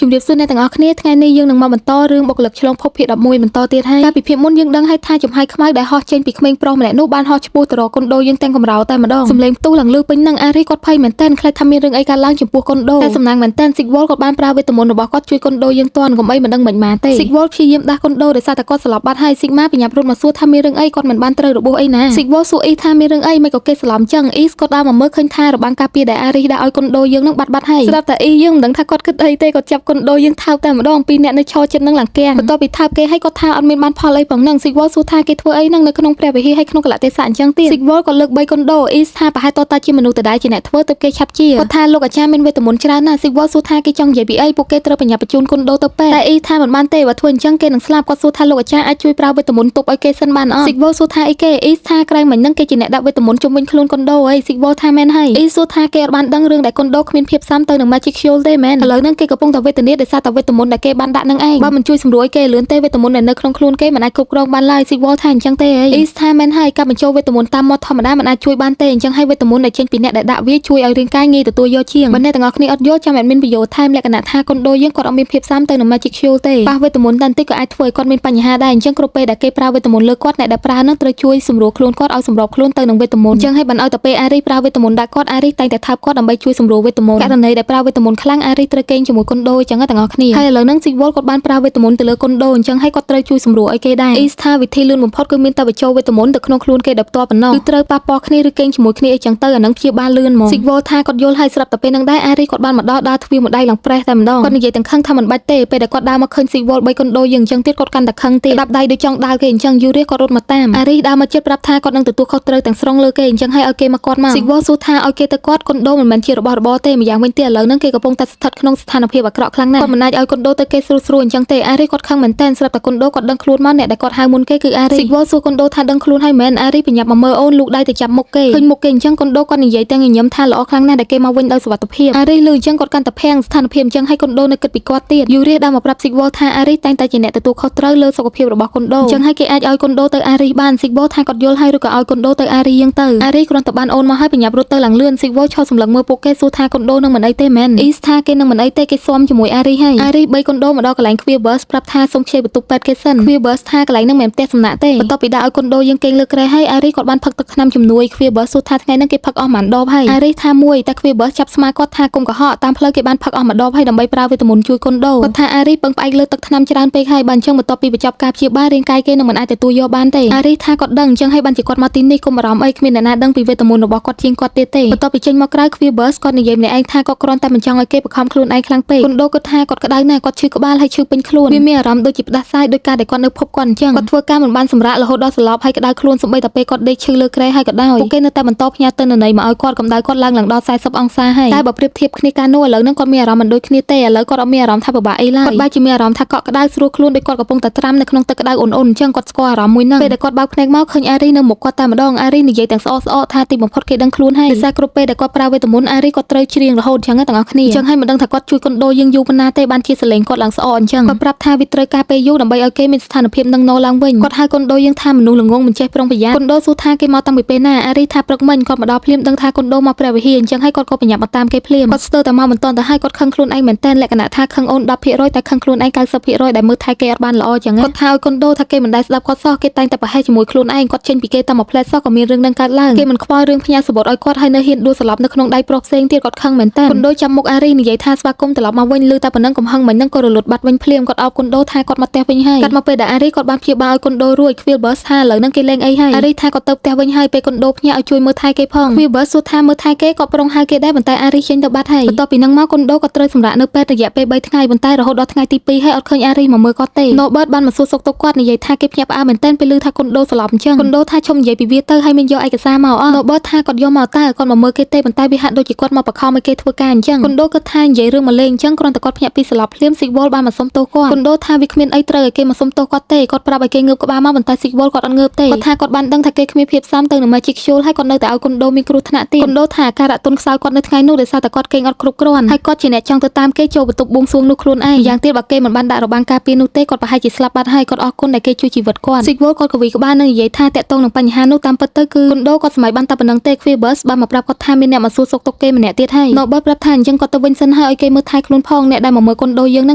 ជំរាបសួរអ្នកទាំងអស់គ្នាថ្ងៃនេះយើងនឹងមកបន្តរឿងបុគ្គលិកឆ្លងភពភាគ11បន្តទៀតហើយកាលពីភាគមុនយើងដឹងហើយថាចំហាយខ្មៅដែលហោះចេញពីក្មេងប្រុសម្នាក់នោះបានហោះឆ្ពោះទៅរកកុនដូយើងទាំងកំរោតែម្ដងសំឡេងផ្ទុះឡើងលឺពេញនឹងអារីគាត់ភ័យមែនទែនខ្លាចថាមានរឿងអីកើតឡើងចំពោះកុនដូតែសំណាងមែនទែនស៊ីកវលគាត់បានប្រើវេទមន្តរបស់គាត់ជួយកុនដូយើងតាន់កុំអីមិនដឹងមិនម៉ាទេស៊ីកវលព្យាយាមដាស់កុនដូដោយសារតែគាត់ស្លាប់បាត់ហើយស៊ីកម៉ាបញ្ញាប់រត់មកសួរថាមានរឿងអីគាត់មិនបានត្រូវរបួសអីណាស៊ីកវលសួរអ៊ីថាមានរឿងអីមិនក៏គេស្លាប់ចឹងអ៊ីគាត់ដើរមកមើលឃើញថារបាំងការពារដែលអារីដាក់ឲ្យកុនដូយើងនឹងបាត់ហើយស្រាប់តែអ៊ីយើងមិនដឹងថាគាត់គិតអីទេគាត់ចាប់កុនដូយើងថើបតែម្ដងពីអ្នកនៅឈរចិត្តនឹងឡើងគាំងបន្ទាប់ពីថើបគេឲ្យគាត់ថាអត់មានបានផលអីផងហ្នឹងស៊ីកវលសួរថាគេធ្វើអីហ្នឹងនៅក្នុងព្រះវិហារហើយក្នុងកលៈទេសៈអញ្ចឹងទៀតស៊ីកវលក៏លើក3កុនដូអ៊ីថាប្រហែលតតាជាមនុស្សតដែលជាអ្នកធ្វើទៅគេឆាប់ជាគាត់ថាលោកអាចារ្យមានវេទមន្តច្រើនណាស់ស៊ីកវលសួរថាគេចង់និយាយពីអីពួកគេត្រូវបញ្ញាបញ្ជូនកុនដូទៅពេទ្យតែអ៊ីថាមិនបានទេបើធ្វើអញ្ចឹងគេនឹងស្លាប់គាត់សួរថាលោកអាចារ្យអាចជួយប្រើវេទមន្តទប់ឲ្យគេសិនបានអត់ស៊ីកវលសួរថាអីគេអ៊ីថាក្រែងមិញហ្នឹងគេជាអ្នកដាក់វេទមន្តជុំវិញខ្លួនកុនដូអីស៊ីកវលថាមែនហើយអ៊ីសួរថាគេអត់បានដឹងរឿងដែលកុនដូគ្មានភាពស៊ាំទៅនឹង Magic Shield ទេមែនឥឡូវហ្នឹងគេកំពុងតែវេទនាដោយសារតែវេទមន្តដែលគេបានដាក់នឹងឯងបើមិនជួយសម្រួលគេលឿនទេវេទមន្តដែលនៅក្នុងខ្លួនគេមិនអាចគ្រប់គ្រងបានឡើយស៊ីកវលថាអញ្ចឹងទេអីអ៊ីសថាមែនហើយការបញ្ចូលវេទមន្តតាមមាត់ធម្មតាមិនអាចជួយបានទេអញ្ចឹងហើយវេទមន្តដែលចេញពីអ្នកដែលដាក់វាជួយឲ្យរាងកាយងាយទទួលយកជាងបើអ្នកទាំងអស់គ្នាអត់យល់ចាំអត់មានប្រយោជន៍ថែមលក្ខណៈថាកុនដូយើងគាត់អត់មានភាពស៊ាំទៅនឹង Magic Shield ទេប៉ះវេទមន្តតែបន្តិចក៏អាចធ្វើឲ្យគាត់មានបញ្ហាដែរអញ្ចឹងគ្រប់ពេលដែលគេប្រើវេទមន្តលើគាត់អ្នកដែលប្រើនឹងត្រូវជួយសម្រួលខ្លួនគាត់ឲ្យសម្របខ្លួនទៅនឹងវេទមន្តអញ្ចឹងហើយបានឲ្យតែពេលអារីប្រើវេទមន្តដាក់គាត់អារីតែងតែថើបគាត់ដើម្បីជួយសម្រួលវេទមន្តករណីដែលប្រើវេទមន្តខ្លាំងអារីត្រូវកេងជាមួយកុនដូអញ្ចឹងទាំងអស់គ្នាហើយឥឡូវហ្នឹងស៊ីវលគាត់បានប្រើវេទមន្តទៅលើកុនដូអញ្ចឹងហើយគាត់ត្រូវជួយសម្រួលឲ្យគេដែរអ៊ីស្ថាវិធីលឿនបំផុតគឺមានតែបញ្ចូលវេទមន្តទៅក្នុងខ្លួនគេដោយផ្ទាល់ប៉ុណ្ណោះគឺត្រូវប៉ះពាល់គ្នាឬកេងជាមួយគ្នាអីចឹងទៅអានឹងព្យាបាលលឿនហ្មងស៊ីវលថាគាត់យល់ហើយស្រាប់តែពេលហ្នឹងដែរអារីគាត់បានមកដល់ដើរទ្វារមួយដៃឡើងប្រេះតែម្ដងគាត់និយាយទាំងខឹងថាមិនបាច់ទេពេលដែលគាត់ដើរមកឃើញស៊ីវល3កុនដូយើងអញ្ចឹងទៀតគាត់កាន់តែខឹងទៀតដាប់ដៃដូចចង់ដាល់គេអញ្ចឹងយូរះគាត់រត់មកតាមអារីដើរមកជិតប្រាប់ថាគាត់នឹងទទួលខុសត្រូវទាំងស្រុងលើគេអញ្ចឹងហើយឲ្យគេមកគាត់មកស៊ីវលសួរថាឲ្យគេទៅគាត់កុនដូមិនមែនជារបស់របរទេម្យ៉ាងវិញទៀតឥឡូវហ្នឹងគេកំពុងតែស្ថិតក្នុងស្ថានភាពអាក្រក់ខ្លាំងណាស់គាត់មិនអាចឲ្យកុនដូទៅគេស្រួលអញ្ចឹងទេអារីគាត់ខឹងមែនតើស្រាប់តែកុនដូគាត់ដឹងខ្លួនមកអ្នកដែលគាត់ហៅមុនគេគឺអារីស៊ីវលសួរកុនដូថាដឹងខ្លួនហើយមែនអារីបញ្ញាប់មកមើលអូនលូកដៃទៅចាប់មុខគេឃើញមុខគេអញ្ចឹងកុនដូគាត់និយាយទាំងញញឹមថាល្អខ្លាំងណាស់ដែលគេមកវិញដោយសុវត្ថិភាពអារីលឺអញ្ចឹងគាត់កាន់តែភាំងស្ថានភាពអញ្ចឹងឲ្យកុនដូនៅគិតពីគាត់ទៀតយូរះដើរមកប្រាប់ស៊ីវលថាអារីតែងតែជាអ្នកទទួលខុសត្រូវលើសុខភាពរបស់កុនដូអញ្ចឹងហើយគេអាចឲ្យកុនដូទៅអារីបានស៊ីវលថាគាត់យល់ហើយឬក៏ឲ្យកុនដូទៅអារីយើងទៅអារីគ្រាន់តែបានអូនមកហើយបញ្ញាប់រត់ទៅឡើងលឿនស៊ីវលឈរសម្លឹងមើលពួកគេសួរថាកុនដូនឹងមិនអីទេមែនអ៊ីស្ថាគេនឹងមិនអីទេគេស៊ាំជាមួយអារីហើយអារី3កុនដូមកដល់កន្លែង Queerbus ប្រាប់ថាសូមខ្ចីបន្ទប់ពេទ្យគេសិន Queerbus ថាកន្លែងហ្នឹងមិនមែនផ្ទះសំណាក់ទេបន្ទាប់ពីដាក់ឲ្យកុនដូយើងគេងលើគ្រែហើយអារីគាត់បានផឹកទឹកថ្នាំជំនួយ Queerbus សួរថាថ្ងៃហ្នឹងគេផឹកអស់ប៉ុន្មានដបហើយអារីថាមួយតែ Queerbus ចាប់ស្មាគាត់ថាកុំកុហកតាមផ្លូវគេបានផឹកអស់មួយដបហើយដើម្បីប្រើវេទមន្តជួយកុនដូគាត់ថាអារីពឹងផ្អែកលើទឹកថ្នាំច្រើនពេកហើយបានអញ្ចឹងបន្ទាប់ពីបញ្ចប់ការព្យាបាលរាងកាយគេនឹងមិនអាចទទួលយកបានទេអារីថាគាត់ដឹងអញ្ចឹងហើយបានជាគាត់មកទីនេះកុំបារម្ភអីគ្មានអ្នកណាដឹងពីវេទមន្តរបស់គាត់ជាងគាត់ទៀតទេបន្ទាប់ពីចេញមកក្រៅ Queerbus គាត់និយាយម្នាក់ឯងថាគាត់គ្រាន់តែមិនចង់ឲ្យគេបង្ខំខ្លួនឯងខ្លាំងពេកកុនដូគាត់ថាគាត់ក្តៅណាស់គាត់ឈឺក្បាលហើយឈឺពេញខ្លួនវាមានអារម្មណ៍ដូចជាផ្ដាសាយដោយការដែលគាត់នៅភពគាត់អញ្ចឹងគាត់ធ្វើការមិនបានសម្រាករហូតដល់សន្លប់ហើយក្តៅខ្លួនសូម្បីតែពេលគាត់ដេកឈឺលើគ្រែហើយក៏ដោយពួកគេនៅតែបន្តផ្ញើទិន្នន័យមកឲ្យគាត់កម្ដៅគាត់ឡើងដល់40អង្សាហើយតែបើប្រៀបធៀបគ្នាកាលនោះឥឡូវហ្នឹងគាត់មានអារម្មណ៍មិនដូចគ្នាទេឥឡូវគាត់អត់មានអារម្មណ៍ថាពិបាកអីឡើយគាត់បែរជាមានអារម្មណ៍ថាកក់ក្ដៅស្រួលខ្លួនដូចគាត់កំពុងតែត្រាំនៅក្នុងទឹកក្ដៅអ៊ុនៗអញ្ចឹងគាត់ស្គាល់អារម្មណ៍មួយហ្នឹងពេលដែលគាត់បើកភ្នែកមកឃើញអារីនៅមុខគាត់តែម្ដងអារីនិយាយទាំងស្អកថាទីបំផុតគេដឹងខ្លួនហើយដោយសារគ្រប់ពេលដែលគាត់ប្រើវេទមន្តអារីគាត់ត្រូវច្រៀងរហូតអញ្ចឹងទាំងអស់គ្នាអញ្ចឹងហើយមិនដឹងថាគាត់ជួយកុនដូយើងយូរប៉ុណ្ណាទេបានជាសលេងគាត់ឡើងស្អកអញ្ចឹងគាត់ប្រាប់ថាវាត្រូវការពេលយូរដើម្បីឲ្យគេមានស្ថានភាពនឹងណឡើងវិញគាត់ហៅកុនដូយើងថាមនុស្សល្ងងមិនចេះប្រុងប្រយ័ត្នកុនដូសួរថាគេមកតាំងពីពេលណាអារីថាព្រឹកមិញគាត់មកដល់ភ្លាមដឹងថាកុនដូមកព្រះវិហារអញ្ចឹងហើយគាត់ក៏បញ្ញាប់មកតាមគេភ្លាមគាត់ស្ទើរតែមកមិនទាន់ទៅហើយគាត់ខឹងខ្លួនឯងមែនតើលក្ខណៈថាខឹងអូន 10% តែខឹងខ្លួនឯង 90% ដែលមើលថែគេអត់បានល្អអញ្ចឹងគាត់ថាឲ្យកុនដូថាគេមិនដែលស្ដាប់គាត់សោះគេតែងតែប្រហែសជាមួយខ្លួនឯងគាត់ចេញពីគេតែមកផ្លែសោះក៏មានរឿងនឹងកើតឡើងគេមិនខ្វល់រឿងផ្ញើសបុតឲ្យគាត់ហើយនៅហ៊ានដួលសន្លប់នៅក្នុងដៃប្រុសផ្សេងទៀតគាត់ខឹងមែនតើកុនដូចាំមុខអារីនិយាយថាស្វាគមន៍ត្រឡប់មកវិញឮតែប៉ុណ្ណឹងកំហឹងមិញហ្នឹងក៏រលត់បាត់វិញភ្លាមគាត់អោបកុនដូថាគាត់មកផ្ទះវិញហើយកាត់មកពេលដែលអារីគាត់បានព្យាបាលឲ្យកុនដូរួច Queerbus ថាឥឡូវហ្នឹងគេលេងអីហើយអារីថាគាត់ទៅផ្ទះវិញហើយពេលកុនដូផ្ញើឲ្យជួយមើលថែគេផង Queerbus សួរថាមើលថែគេគាត់ប្រុងហៅគេដែរប៉ុន្តែអារីចេញទៅបាត់ហើយបន្ទាប់ពីហ្នឹងមកកុនដូគាត់ត្រូវសម្រាកនៅពេទ្យរយៈពេល3ថ្ងៃប៉ុន្តែរហូតដល់ថ្ងៃទី2ហើយអត់ឃើញអារីមកមើលគាត់ទេ Norbert បានមកសួរសុខទុក្ខគាត់និយាយថាគេភ្ញាក់ផ្អើលមែនទែនពេលឮថាកុនដូស្លាប់អញ្ចឹងកុនដូថាឈុំនិយាយពីវាទៅហើយមានយកឯកសារមកអស់ Norbert ថាគាត់យកមកតើគាត់មកមើលគេទេប៉ុន្តែវាហាក់ដូចជាគាត់មកបខំឲ្យគេធ្វើការអញ្ចឹងកុនដូគាត់ថានិយាយរឿងមកលេងអញ្ចឹងគ្រាន់តែគាត់ភ្ញាក់ពីស្លាប់ភ្លាមស៊ីកវលបានមកសុំទោសគាត់កុនដូថាវាគ្មានអីត្រូវឲ្យគេមកសុំទោសគាត់ទេគាត់ប្រាប់ឲ្យគេងើបក្បាលមកប៉ុន្តែស៊ីកវលគាត់អត់ងើបទេគាត់ថាគាត់បានដឹងថាគេគ្មានភាពស៊ាំទៅនឹង Magic Shield ហើយគាត់នៅតែឲ្យកុនដូមានគ្រោះថ្នាក់ទៀតកុនដូថាអាការៈទន់ខ្សោយគាត់នៅថ្ងៃនោះដោយសារតែគាត់គេងអត់គ្រប់គ្រាន់ហើយគាត់ជាអ្នកចង់ទៅតាមគេចូលបន្ទប់បួងសួងនោះខ្លួនឯងយ៉ាងទៀតបើគេមិនបានដាក់របាំងការពារនោះទេគាត់ប្រហែលជាស្លាប់បាត់ហើយគាត់អរគុណដែលគេជួយជីវិតគាត់ស៊ីកវលគាត់ក៏វិក្បាលនឹងនិយាយថាតាក់ទងនឹងបញ្ហានោះតាមពិតទៅគឺកុនដូគាត់សម័យបានតែប៉ុណ្្នឹងទេ Queerbus បានមកប្រាប់គាត់ថាមានអ្នកមកសួរសុខទុក្ខគេម្នាក់ទៀតហើយ Norbert ប្រាប់ថាអញ្ចឹងគាត់ទៅវិញសិនហើយឲ្យគេមើលថែខ្លួនផង អ្នកដែលមកមើលកុនដូយើងហ្នឹ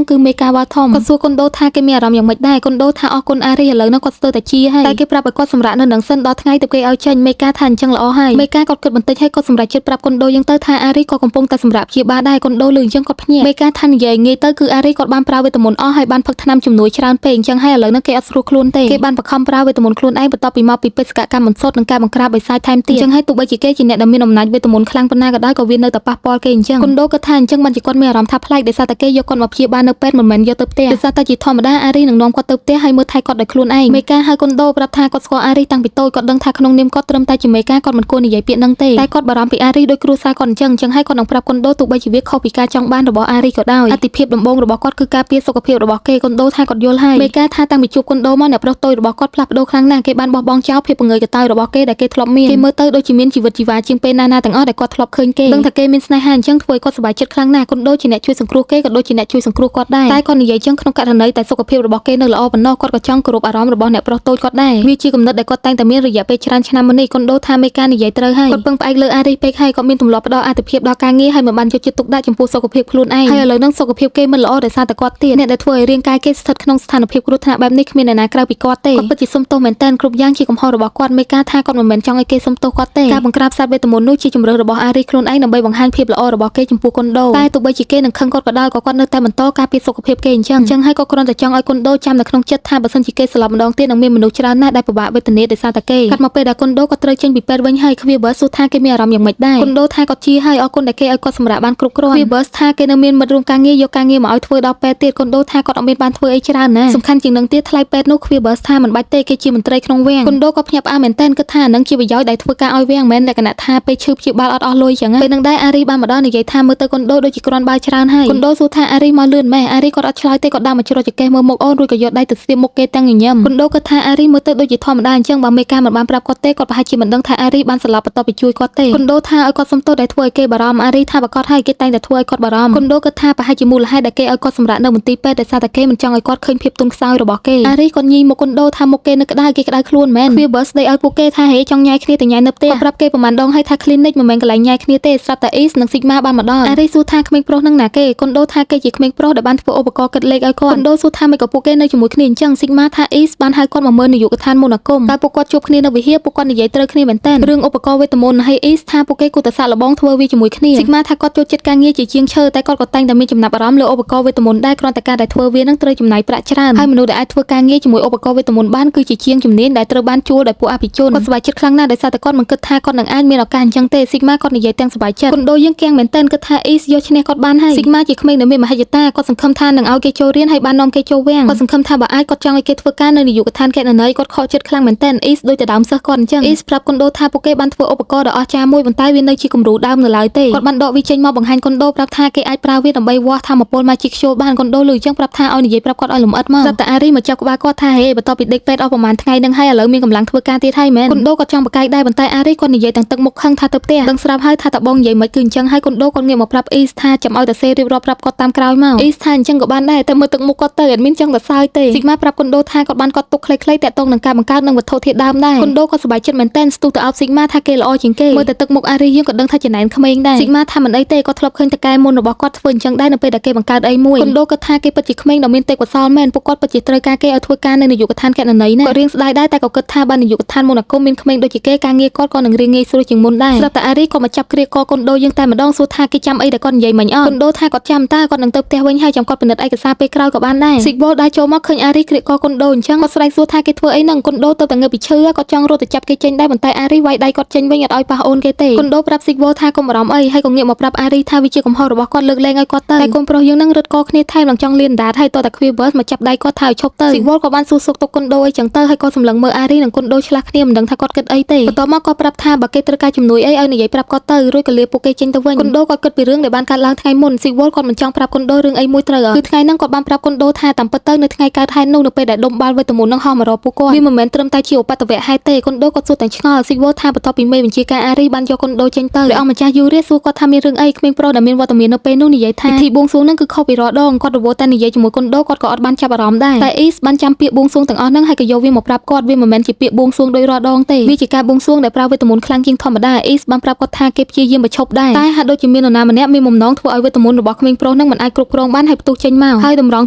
ងគឺមេកាវ៉ាថមគាត់សួរកុនដូថាគេមានអារម្មណ៍យ៉ាងម៉េចដែរកុនដូថាអរគុណអារីឥឡូវហ្នឹងគាត់ស្ទើរតែជាហើយតែគេប្រាប់ឲ្យគាត់សម្រាប់នៅនឹងសិនដល់ថ្ងៃទៅគេឲ្យចេញមេកាថាអញ្ចឹងល្អហើយមេកាគាត់គិតបន្តិចហើយគាត់សម្រេចចិត្តប្រាប់កុនដូយើងទៅថាអារីក៏កំពុងតែសម្រាប់ព្យាបាលដែរកុនដូលើអញ្ចឹងគាត់ភ្ញាក់មេកាថានិយាយងាយទៅគឺអារីគាត់បានប្រើវេទមន្តអស់ហើយបានផឹកថ្នាំជំនួយច្រើនពេកអញ្ចឹងហើយឥឡូវហ្នឹងគេអត់ស្រួលខ្លួនទេគេបានបង្ខំប្រើវេទមន្តខ្លួនឯងបន្ទាប់ពីមកពីបេសកកម្មបន្សុទ្ធនិងការបង្ក្រាបបិសាចថែមទៀតអញ្ចឹងហើយទោះបីជាគេជាអ្នកដែលមានអំណាចវេទមន្តខ្លាំងប៉ុណ្ណាក៏ដោយក៏វានៅតែប៉ះពាល់គេអញ្ចឹងកុនដូគាត់ថាអញ្ចឹងបានជាគាត់មានអារម្មណ៍ថាប្លែកដោយសារតែគេយកគាត់មកព្យាបាលនៅពេទ្យមិនមែនយកទៅផ្ទះដោយសារតែជាធម្មតាអារីនឹងនាំគាត់ទៅផ្ទះហើយមើលថែគាត់ដោយខ្លួនឯងមេកាហៅកុនដូប្រាប់ថាគាត់ស្គាល់អារីតាំងពីតូចគាត់ដឹងថាក្នុងនាមគាត់ត្រឹមតែជាមេកាគាត់មិនគួរនិយាយពាក្យហ្នឹងទេតែគាត់បារម្ភពីអារីដោយគ្រួសារគាត់អញ្ចឹងហើយគាត់នឹងប្រាប់កុនដូទោះបីជាវាខុសពីការចង់បានរបស់អារីក៏ដោយអតិភិបដំបូងរបស់គាត់គឺការពារសុខភាពរបស់គេកុនដូថាគាត់យល់ហើយមេកាថាតាំងពីជួបកុនដូមកអ្នកប្រុសតូចរបស់គាត់ផ្លាស់ប្ដូរខ្លាំងណាស់គេបានបោះបង់ចោលភាពងើយកតើរបស់គេដែលគេធ្លាប់មានគេមើលទៅដូចជាមានជីវិតជីវ៉ាជាងពេលណាទាំងអស់ដែលគាត់ធ្លាប់ឃើញគេដឹងថាគេមានស្នេហាអញ្ចឹងធ្វើឲ្យគាត់សប្បាយចិត្តខ្លាំងណាស់កុនដូជាអ្នកជួយសង្គ្រោះគេក៏ដូចជាអ្នកជួយសង្គ្រោះគាត់ដែរតែគាត់និយាយចឹងក្នុងករណីតែសុខភាពរបស់គេនៅល្អប៉ុណ្ណោះគាត់ក៏ចង់គោរពអារម្មណ៍របស់អ្នកប្រុសតូចគាត់ដែរវាជាគំនិតដែលគាត់តែងតែមានរយៈពេលច្រើនឆ្នាំមកនេះកុនដូថាមេកានិយាយត្រូវហើយគាត់ពឹងផ្អែកលើអារីពេកហើយគាត់មានទម្លាប់ផ្ដល់អាទិភាពដល់ការងារហើយមិនបានយកចិត្តទុកដាក់ចំពោះសុខភាពខ្លួនឯងហើយឥឡូវហ្នឹងសុខភាពគេមិនល្អដោយសារតែគាត់ទៀតអ្នកដែលធ្វើឲ្យរាងកាយគេស្ថិតក្នុងស្ថានភាពគ្រោះថ្នាក់បែបនេះគ្មានអ្នកណាក្រៅពីគាត់ទេគាត់ពិតជាសុំទោសមែនទែនគ្រប់យ៉ាងជាកំហុសរបស់គាត់មេកាថាគាត់មិនមែនចង់ឲ្យគេសុំទោសគាត់ទេការបង្ក្រាបសត្វវេទមន្តនោះជាជំរឿនរបស់អារីខ្លួនឯងដើម្បីបង្ហាញភាពល្អរបស់គេចំពោះកុនដូតែទោះបីជាគេនឹងខឹងគាត់ក៏ដោយក៏គាត់នៅតែបន្តការពារសុខភាពគេអញ្ចឹងហើយក៏គ្រាន់តែចង់ឲ្យកុនដូចាំនៅក្នុងចិត្តថាបើសិនជាគេស្លាប់ម្ដងទៀតនឹងមានមនុស្សច្រើនណាស់ដែលពិបាកវេទនាដោយសារតែគេកាត់មកពេលដែលកុនដូគាត់ត្រូវចេញពីពេទ្យវិញហើយខ្វីបឺសសួរថាគេមានអារម្មណ៍យ៉ាងម៉េចដែរកុនដូថាគាត់ជាហើយអរគុណដែលគេឲ្យគាត់សម្រាប់បានគ្រប់គ្រាន់ខ្វីបឺសថាគេនៅមានមិត្តរួមការងារយកការងារមកឲ្យធ្វើដល់ពេទ្យទៀតកុនដូថាគាត់អត់មានបានធ្វើអីច្រើនណាសំខាន់ជាងនឹងទៀតថ្លៃពេទ្យនោះខ្វីបឺសថាមិនបាច់ទេគេជាមន្ត្រីក្នុងវាំងកុនដូក៏ភ្ញាក់ផ្អើលមែនតើគិតថានឹងជាប្រយោជន៍ដែលធ្វើការឲ្យវាំងមិនមែនលក្ខណៈថាពេលឈឺព្យាបាលអត់អស់លុយចឹងពេលនឹងដែរអារីបានម្ដងនិយាយថាមើលទៅកុនដូដូចជាគ្រាន់បើច្រើនហើយកុនដូសួរថាអារីមកលឿនម៉េះអារីគាត់អត់ឆ្លើយទេគាត់ដើរមកជ្រត់ចកេះមើលមុខអូនរួចក៏យកដៃទៅស្ទាបមុខគេទាំងញញឹមកុនដូគាត់ថាអារីមើលទៅដូចជាធម្មតាអញ្ចឹងបើមេកាមិនបានប្រាប់គាត់ទេគាត់ប្រហែលជាមិនដឹងថាអារីបានស្លាប់បន្ទាប់ពីជួយគាត់ទេកុនដូថាឲ្យគាត់សុំទោសដែលធ្វើឲ្យគេបារម្ភអារីថាបើគាត់ឲ្យគេតែងតែធ្វើឲ្យគាត់បារម្ភកុនដូគាត់ថាប្រហែលជាមូលហេតុដែលគេឲ្យគាត់សម្រាប់នៅមន្ទីរពេទ្យដោយសារតែគេមិនចង់ឲ្យគាត់ឃើញភាពទន់ខ្សោយរបស់គេអារីគាត់ញីមកកុនដូថាមុខគេនៅក្តៅគេក្តៅខ្លួនមែនវាបឺស្ដីឲ្យពួកគេថាហេចង់ញ៉ាយគ្នាទៅញ៉ាយនៅផ្ទះគាត់ប្រាប់គេប្រហែលដងឲ្យថា clinic មិនមែនកន្លែងញ៉ាយគ្នាទេស្រាប់តែ East និង Sigma បានមកដល់អារីសួរថាក្មេងប្រុសនឹងណាគេកុនដូថាគេជាក្មេងប្រុសដែលបានធ្វើឧបករណ៍គិតលេខឲ្យគាត់កុនដូសួរថាមិនក៏ពួកគេនៅជាមួយគ្នាអញ្ចឹង Sigma ថា East បានហៅគាត់មកមើលនាយកដ្ឋានមន្តអាគមតែពួកគាត់ជួបគ្នានៅវិហារពួកគាត់និយាយត្រូវគ្នាមែនតើរឿងឧបករណ៍វេទមន្តហើយ East ថាពួកគេគួរតែសាកល្បងធ្វើវាជាមួយគ្នា Sigma ថាគាត់ចូលចិត្តការងារជាជាងឈើតែគាត់ក៏តែងតែមានចំណាប់អារម្មណ៍លើឧបករណ៍វេទមន្តដែរគ្រាន់តែការដែលធ្វើវានឹងត្រូវចំណាយប្រាក់ច្រើនហើយមនុស្សដែលអាចធ្វើការងារជាមួយឧបករណ៍វេទមន្តបានគឺជាជាងជំនាញដែលត្រូវបានជួលដោយពួកអភិជនគាត់សប្បាយចិត្តខ្លាំងណាស់ដោយសារតែគាត់មិនគិតថាគាត់នឹងអាចមានឱកាសអញ្ចឹងទេ Sigma គាត់និយាយទាំងសប្បាយចិត្តកុនដូយើងគៀងមែនតើគិតថា East យកឈ្នះគាត់បានហើយ Sigma ជាក្មេងដែលមានមហិច្ឆតាគាត់សង្ឃឹមថានឹងឲ្យគេចូលរៀនហើយបាននាំគេចូលវាំងគាត់សង្ឃឹមថាបើអាចគាត់ចង់ឲ្យគេធ្វើការនៅនាយកដ្ឋានកណន័យគាត់ខកចិត្តខ្លាំងមែនតើ East ដូចតែដើមសិស្សគាត់អញ្ចឹង East ប្រាប់កុនដូថាពួកគេបានធ្វើឧបករណ៍ដ៏អស្ចារ្យមួយប៉ុន្តែវានៅជាគំរូដើមនៅឡើយទេគាត់បានដកវាចេញមកបង្ហាញកុនដូប្រាប់ថាគេអាចប្រើវាដើម្បីវាស់ថាមពល Magic Show បានកុនដូលើអញ្ចឹងប្រាប់ថាឲ្យនិយាយប្រាប់គាត់ឲ្យលំអិតមកប្រាប់តែអារីមកចាប់ក្បាលគាត់ថាហេបន្ទាប់ពីដេកពេទ្យអស់ប្រហែលថ្ងៃនឹងហើយឥឡូវមានកម្លាំងធ្វើការទៀតហើយមែនកុនដូគាត់ចង់បកាយដែរប៉ុន្តែអារីគាត់និយាយទាំងទឹកមុខខឹងថាទៅផ្ទះដឹងស្រាប់ហើយថាតបងនិយាយមិនគឺអញ្ចឹងហើយកុនដូគាត់ងាកមកប្រាប់ East ថាចាំឲ្យតាសេរៀបរាប់ប្រាប់គាត់តាមក្រោយមក East ថាអញ្ចឹងក៏បានដែរតែមើលទឹកមុខគាត់ទៅអត់មានចង់សរសើរទេ Sigma ប្រាប់កុនដូថាគាត់បានគាត់ទុកខ្លីៗតាក់ទងនឹងការបង្កើតនឹងវត្ថុធាតុដើមដែរកុនដូគាត់សប្បាយចិត្តមែនទែនស្ទុះទៅអោប Sigma ថាគេល្អជាងគេមើលតែទឹកមុខអារីយើងក៏ដឹងថាចំណែនក្មេងដែរ Sigma ថាមិនអីទេគាត់ធ្លាប់ឃើញតកែមុនរបស់គាត់ធ្វើអញ្ចឹងដែរនៅពេលដែលគេបង្កើតអីមួយកុនដូគាត់ថាគេពិតជាក្មេងដ៏មានទេពកោសល្យមែនពួកគាត់ពិតជាត្រូវការគេឲ្យធ្វើការនៅនាយកដ្ឋានកណន័យណាគាត់រៀងស្ដាយដែរតែក៏គិតថាបើនាយកដ្ឋានមន្តអាគមមានក្មេងដូចជាគេការងារគាត់ក៏នឹងរៀងងាយស្រួលជាងមុនដែរស្រាប់តែអារីក៏មកចាប់គ្រាកកុនដូយើងតែម្ដងសួរថាគេចាំអីដែលគាត់និយាយមិញអត់កុនដូថាគាត់ចាំតាគាត់នឹងទៅផ្ទះវិញហើយចាំគាត់ពិនិត្យឯកសារពេលក្រោយក៏បានដែរស៊ីកវលដែរចូលមកឃើញអារីគ្រាកកុនដូអញ្ចឹងគាត់ស្រែកសួរថាគេធ្វើអីហ្នឹងកុនដូទៅតែងើបពីឈឺគាត់ចង់រត់ទៅចាប់គេចេញដែរប៉ុន្តែអារីវាយដៃគាត់ចេញវិញអត់ឲ្យប៉ះអូនគេទេកុនដូប្រាប់ស៊ីកវលថាកុំបារម្ភអីហើយក៏ងាកមកប្រាប់អារីថាវាជាកំហុសរបស់គាត់លើកលែងឲ្យគាត់ទៅតែកូនប្រុសយើងនឹងរត់កគ្នាថែមនឹងចង់លៀនដាតហើយតតែខ្វីបឺសមកចាប់ដៃគាត់ថាឲ្យឈប់ទៅស៊ីកវលក៏បានសួរសុខទុក្ខកុនដូអីចឹងទៅហើយក៏សម្លឹងមើលអារីនិងកុនដូឆ្លាស់គ្នាមិនដឹងថាគាត់គិតអីទេបន្ទាប់មកគាត់ប្រាប់ថាបើគេត្រូវការជំនួយអីឲ្យនិយាយប្រាប់គាត់ទៅរួចក៏លាពួកគេចេញទៅវិញកុនដូគាត់គិតពីរឿងដែលបានកើតឡើងថ្ងៃមុនស៊ីកវលគាត់មិនចង់ប្រាប់កុនដូរឿងអីមួយត្រូវគឺថ្ងៃហ្នឹងគាត់បានប្រាប់កុនដូថាតាមពិតទៅនៅថ្ងៃកើតហេតុនោះនៅពេលដែលដុំបាល់វេទមន្តនឹងហោះមករកពួកគាត់វាមិនមែនត្រឹមតែជាឧបទ្ទវហេតុទេកុនដូគាត់សួរទាំងឆ្ងល់ស៊ីកវលថាបន្ទាប់ពីមេបញ្ជាការអារីបានយកកុនដូចេញទៅព្រះអង្គម្ចាស់យូរ៉ាសួរគាត់ថាមានរឿងអីក្មេងប្រុសដែលមានវត្តមាននៅពេលនោះនិយាយថាពិធីបួងសួងហ្នឹងគឺខុសពីរាល់ដងគាត់រវល់តែនិយាយជាមួយកុនដូគាត់ក៏អត់បានចាប់អារម្មណ៍ដែរតែ East បានចាំពាក្យបួងសួងទាំងអស់ហ្នឹងហើយក៏យកវាមកប្រាប់គាត់វាមិនមែនជាពាក្យបួងសួងដោយរាល់ដងទេវាជាការបួងសួងដែលប្រើវេទមន្តខ្លាំងជាងធម្មតា East បានប្រាប់គាត់ថាគេព្យាយាមបញ្ឈប់ដែរតែហាក់ដូចជាមាននរណាម្នាក់មានបំណងធ្វើឲ្យវេទមន្តរបស់ក្មេង ប្រុសនឹងមិនអាចគ្រប់គ្រងបានហើយផ្ទុះចេញមកហើយតម្រង់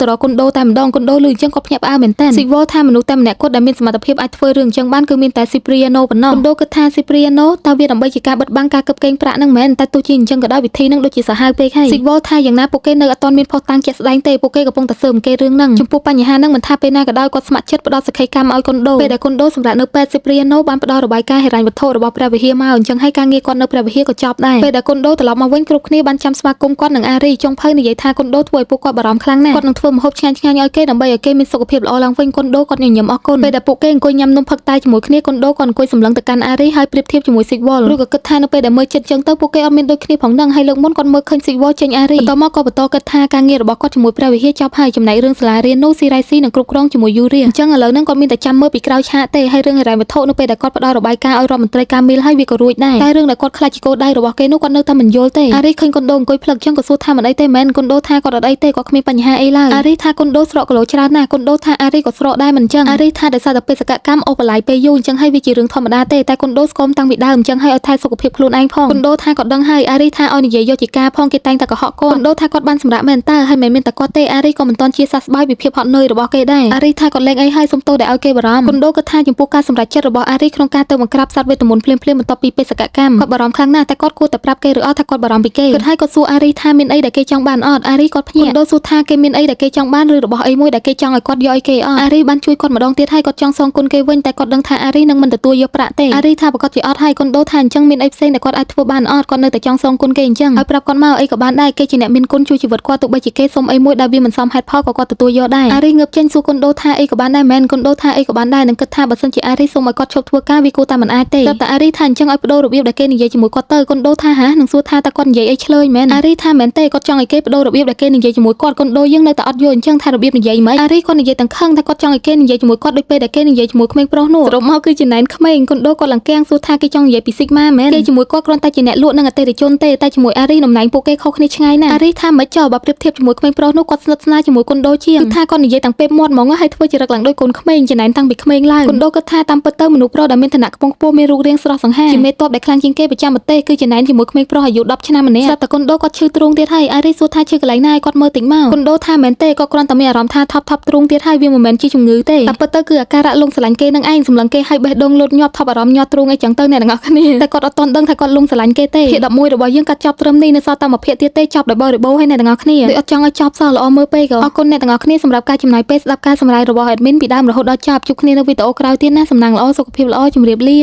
ទៅរកគុនដូតែម្ដងគុនដូលឺអញ្ចឹងគាត់ភ្ញាក់ផ្អើលមែនតើស៊ីវ៉ូថាមនុស្សតែម្នាក់គាត់ដែលមានសមត្ថភាពអាចធ្វើរឿងអញ្ចឹងបានគឺមានតែស៊ីព្រីយ៉ាណូប៉ុណ្ណោះគុនដូគិតថាស៊ីព្រីយ៉ាណូតើវាដើម្បីជាការបិទបាំងការកឹបកេងប្រាក់នឹងមែនតែទោះជាអញ្ចឹងក៏ដោយវិធីនឹងដូចជាសាហាវពេកហើយស៊ីវ៉ូថាយ៉ាងណាពួកគេនៅអត់ទាន់មានភស្តុតាងជាក់ស្ដែងទេពួកគេកំពុងតែស៊ើបអង្កេតរឿងហ្នឹងចំពោះបញ្ហាហ្នឹងមិនថាពេលណាក៏ដោយគាត់ស្ម័គ្រចិត្តផ្ដល់សក្ខីកម្មឲ្យគុនដូពេលដែលគុនដូសម្រាប់នៅពេទ្យស៊ីព្រីយ៉ាណូបានផ្ដល់របាយការណ៍ហិរញ្ញវត្ថុរបស់ព្រះវិហារមកអញ្ចឹងហើយការងារគាត់នៅព្រះវិហារក៏ចប់ដែរពេលដែលគុនដូត្រឡប់មកវិញគ្រប់គ្នាបានចាំស្វាគមន៍គាត់នឹងអារីចុងភៅនិយាយថាគុនដូធ្វើឲ្យពួកគាត់បារម្ភខ្លាំងណាស់គាត់នឹងធ្វើម្ហូបឆ្ងាញ់ៗឲ្យគេដើម្បីឲ្យគេមានសុខភាពល្អឡើងវិញគុនដូគាត់ញញឹមអរគុណពេលដែលពួកគេអង្គុយញ៉ាំនំផឹកតែជាមួយគ្នាគុនដូគាត់អង្គុយសម្លឹងទៅកាន់អារីហើយប្រៀបធៀបជាមួយស៊ីវ៉លឬក៏គិតថានៅពេលដែលមើលចិត្តចឹងទៅពួកគេអត់មានដូចគ្នាផងហ្នឹងហើយលើកមុនគាត់មើលឃើញស៊ីវ៉លចេញអារីបន្ទាប់មកក៏បន្តគិតថាការងាររបស់គាត់ជាមួយព្រះវិហារចប់ហើយចំណែករឿងសាលារៀននោះស៊ីរ៉ៃស៊ីនឹងគ្រប់គ្រងជាមួយយូរីអញ្ចឹងឥឡូវហ្នឹងគាត់មានតែចាំមើលពីក្រោយឆាកទេហើយរឿងហិរញ្ញវត្ថុនៅពេលដែលគាត់ផ្ដល់របាយការណ៍ឲ្យរដ្ឋមន្ត្រីការមីលហើយវាក៏រួចដែរតែរឿងដែលគាត់ខ្លាចជាគោលដៅរបស់គេនោះគាត់នៅតែមិនយល់ទេអារីឃើញគុនដូអង្គុយភ្លឹកចឹងក៏សួរថាមិនអីទេមែនគុនដូថាគាត់អត់អីទេគាត់គ្មានបញ្ហាអីឡើយអារីថាគុនដូស្រកគីឡូច្រើនណាស់គុនដូថាអារីក៏ស្រកដែរមិនចឹងអារីថាដោយសារតែបេសកកម្មអូបឡាយពេលយូរអញ្ចឹងហើយវាជារឿងធម្មតាទេតែគុនដូស្គមតាំងពីដើមអញ្ចឹងហើយឲ្យថែសុខភាពខ្លួនឯងផងគុនដូថាគាត់ដឹងហើយអារីថាឲ្យនិយាយយកជាការផងគេតែងតែកុហកគុនដូថាគាត់បានសម្រាប់មែនតើហើយមិនមែនតែគាត់ទេអារីក៏មិនទាន់ជាសះស្បើយពីភាពហត់នឿយរបស់គេដែរអារីថាគាត់លេងអីហើយសុំទោសដែលឲ្យគេបារម្ភគុនដូក៏ថាចំពោះការសម្រេចចិត្តរបស់អារីក្នុងការទៅបង្ក្រាបសត្វវេទមន្តភ្លាមៗបន្ទាប់ពីបេសកកម្មគាត់បារម្ភខ្លាំងណាស់តែគាត់គួរតែប្រាប់គេឬអត់ថាគាត់បារម្ភពីគេគាត់ហើយគាត់សួរអារីថាមានអីដែលគេចង់បានអត់អារីគាត់ភ្ញាក់គុនដូសួរថាគេមានអីដែលគេចង់បានឬរបស់អីមួយដែលគេចង់ឲ្យគាត់យកឲ្យគេអត់អារីបានជួយគាត់ម្ដងទៀតហើយគាត់ចង់សងគុណគេវិញតែគាត់ដឹងថាអារីនឹងមិនទទួលយកប្រាក់ទេអារីថាប្រកាសជាអត់ហើយគុនដូថាអញ្ចឹងមានអីផ្សេងដែលគាត់អាចធ្វើបានអត់គាត់នៅតែចង់សងគុណគេអញ្ចឹងហើយប្រាប់គាត់មកអីក៏បានដែរគេជាអ្នកមានគុណជួយជីវិតគាត់ទោះបីជាគេសុំអីមួយដែលវាមិនសមហេតុផលក៏គាត់ទទួលយកដែរអារីងើបចេញសួរគុនដូថាអីក៏បានដែរមែនគុនដូថាអីក៏បានដែរនឹងគិតថាបើសិនជាអារីសុំឲ្យគាត់ឈប់ធ្វើការវាគួរតែមិនអាចទេតែអារីថាអញ្ចឹងឲ្យបដូររបៀបដែលគេនិយាយជាមួយគាត់ទៅគុនដូថាហានឹងសួរថាតើគាត់និយាយអីឆ្លើយមែនអារីថាមែនទេគាត់ចង់ឲ្យគេបដូររបៀបដែលគេនិយាយជាមួយគាត់គុនដូយើងនៅតែអត់យល់អញ្ចឹងថារបៀបនិយាយមិនអារីគាត់និយាយទាំងខឹងថាគាត់ចង់ឲ្យគេនិយាយជាមួយគាត់ដូចពេលដែលគេនិយាយជាមួយក្មេងប្រុសនោះសរុបមកគឺជាណែនក្មេងគុនដូគាត់លង្កៀងសួរថាគេចង់និយាយពីស៊ីកម៉ាមែនគេជាមួយគាត់គ្រាន់តែជាអ្នកលក់និងអតិថិជនទេតែជាមួយអារីតំណែងពួកគេខុសគ្នាឆ្ងាយណាស់អារីថាមិនចោលបើប្រៀបធៀបជាមួយក្មេងប្រុសនោះគាត់ស្និទ្ធស្នាលជាមួយគុនដូជាងគឺថាគាត់និយាយតាំងពេលមាត់ហ្មងហើយធ្វើជារឹកឡើងដូចកូនក្មេងចំណែនតាំងពីក្មេងឡើងគុនដូគាត់ថាតាមពិតទៅមនុស្សប្រុសដែលមានឋានៈខ្ពង់ខ្ពស់មានរូបរាងស្រស់សង្ហាជាមេតបដែលខ្លាំងជាងគេប្រចាំប្រទេសគឺចំណែនជាមួយក្មេងប្រុសអាយុ10ឆ្នាំម្នាក់ស្រាប់តែគុនដូគាត់ឈឺទ្រូងទៀតហើយអារីសួរថាឈឺកន្លែងណាឲ្យគាត់មើលតិចមកគុនដូថាមែនទេគាត់គ្រាន់តែមានអារម្មណ៍ថាថប់ទ្រូងទៀតហើយវាមិនមែនជាជំងឺទេតែពិតទៅគឺអាការៈលងស្រឡាញ់គេនឹងឯងសម្លឹងគេឲ្យបេះដូងលូតញាប់ថប់អារម្មណ៍ញាត់ទ្រូងអីចឹងទៅអ្នកទាំងអស់គ្នាតែគាត់អត់ទាន់ដឹងថាគាត់លងស្រឡាញ់គេទេភាគ11របស់យើងកាត់ចប់ត្រឹមនេះនៅសល់តែមួយភាគទៀតទេចប់ដោយបរិបូរហើយអ្នកទាំងអស់គ្នាដូចអត់ចង់ឲ្យចប់សោះល្អមើលពេកអរគុណអ្នកទាំងអស់គ្នាសម្រាប់ការចំណាយពេលស្ដាប់ការសម្ដែងរបស់ admin ពីដើមរហូតដល់ចប់ជួបគ្នានៅវីដេអូក្រោយទៀតណាសំណាងល្អសុខភាពល្អជម្រាបលា